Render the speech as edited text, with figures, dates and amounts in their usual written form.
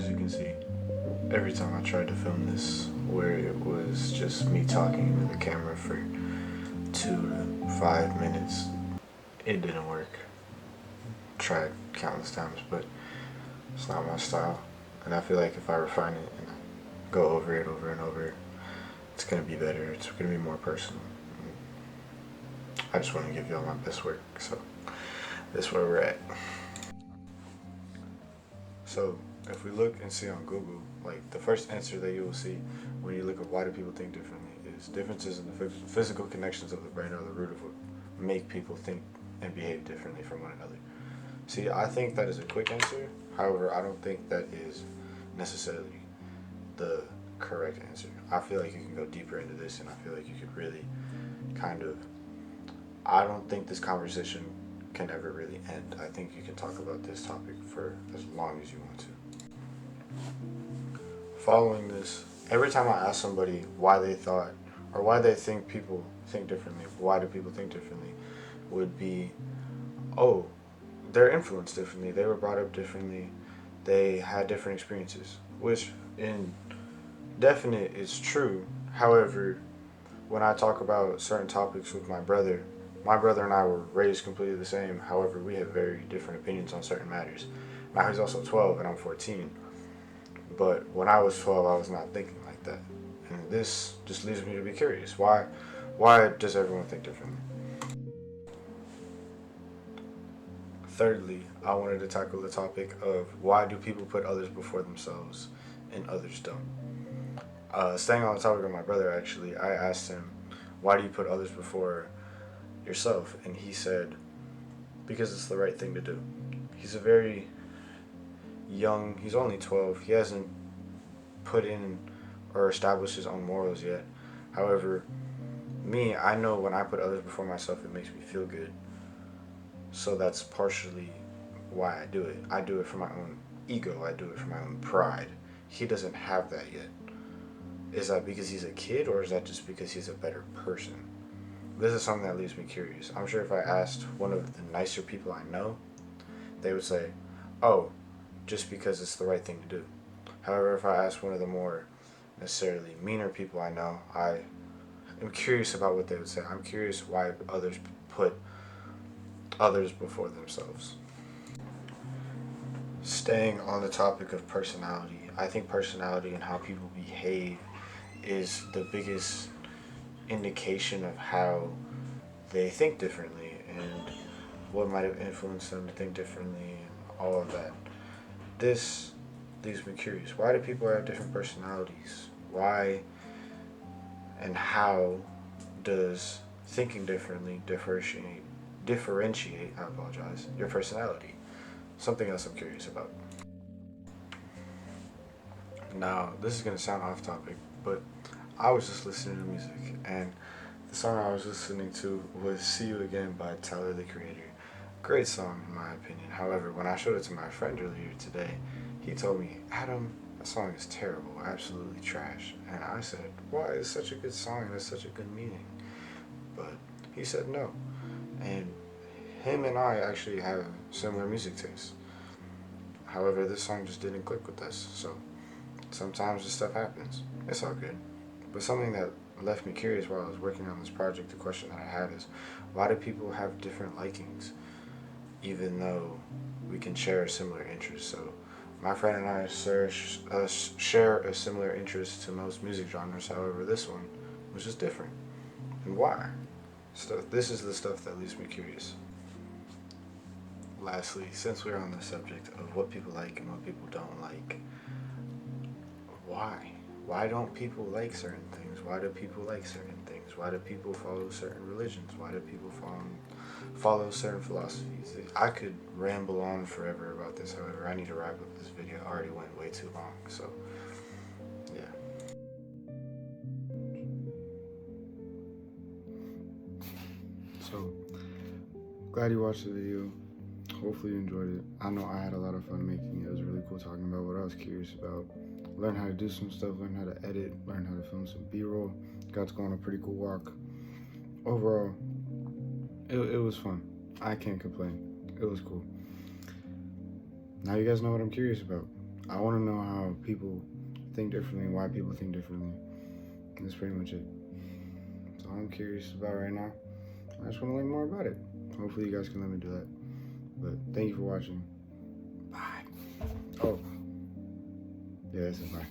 as you can see, every time I tried to film this, where it was just me talking into the camera for 2 to 5 minutes, it didn't work. Tried countless times, but it's not my style. And I feel like if I refine it and I go over it over and over, it's gonna be better. It's gonna be more personal. I just want to give y'all my best work, so that's where we're at. So if we look and see on Google, like the first answer that you will see when you look at why do people think differently is differences in the physical connections of the brain are the root of what make people think and behave differently from one another. See, I think that is a quick answer. However, I don't think that is necessarily the correct answer. I feel like you can go deeper into this, and I feel like you could really kind of. I don't think this conversation can ever really end. I think you can talk about this topic for as long as you want to. Following this, every time I ask somebody why they thought or why they think people think differently, why do people think differently, would be, oh, they're influenced differently, they were brought up differently, they had different experiences, which in definite is true. However, when I talk about certain topics with my brother and I were raised completely the same. However, we have very different opinions on certain matters. Now he's also 12 and I'm 14. But when I was 12, I was not thinking like that. And this just leads me to be curious. Why does everyone think differently? Thirdly, I wanted to tackle the topic of why do people put others before themselves and others don't. Staying on the topic of my brother, actually, I asked him, why do you put others before yourself? And he said, because it's the right thing to do. He's a very young, he's only 12. He hasn't put in or established his own morals yet. However, me, I know when I put others before myself, it makes me feel good. So that's partially why I do it. I do it for my own ego. I do it for my own pride. He doesn't have that yet. Is that because he's a kid, or is that just because he's a better person? This is something that leaves me curious. I'm sure if I asked one of the nicer people I know, they would say, oh, just because it's the right thing to do. However, if I asked one of the more necessarily meaner people I know, I am curious about what they would say. I'm curious why others put others before themselves. Staying on the topic of personality, I think personality and how people behave is the biggest indication of how they think differently and what might have influenced them to think differently and all of that. This leaves me curious. Why do people have different personalities? Why and how does thinking differently differentiate, I apologize, your personality? Something else I'm curious about. Now, this is going to sound off topic, but I was just listening to music, and the song I was listening to was See You Again by Tyler, the Creator. Great song, in my opinion. However, when I showed it to my friend earlier today, he told me, Adam, that song is terrible, absolutely trash. And I said, why? It's such a good song and it's such a good meaning. But he said no. And him and I actually have similar music tastes. However, this song just didn't click with us. So sometimes this stuff happens. It's all good. But something that left me curious while I was working on this project, the question that I had is, why do people have different likings, even though we can share a similar interest? So my friend and I share a similar interest to most music genres. However, this one was just different. And why? So this is the stuff that leaves me curious. Lastly, since we're on the subject of what people like and what people don't like, why? Why don't people like certain things? Why do people like certain things? Why do people follow certain religions? Why do people follow certain philosophies? I could ramble on forever about this. However, I need to wrap up this video. I already went way too long. So, yeah. So, glad you watched the video. Hopefully you enjoyed it. I know I had a lot of fun making it. It was really cool talking about what I was curious about. Learn how to do some stuff, learn how to edit, learn how to film some B-roll. Got to go on a pretty cool walk. Overall, it was fun. I can't complain. It was cool. Now you guys know what I'm curious about. I want to know how people think differently, why people think differently. That's pretty much it. So I'm curious about right now. I just want to learn more about it. Hopefully you guys can let me do that. But thank you for watching. Bye. Oh, yeah, that's it. Bye.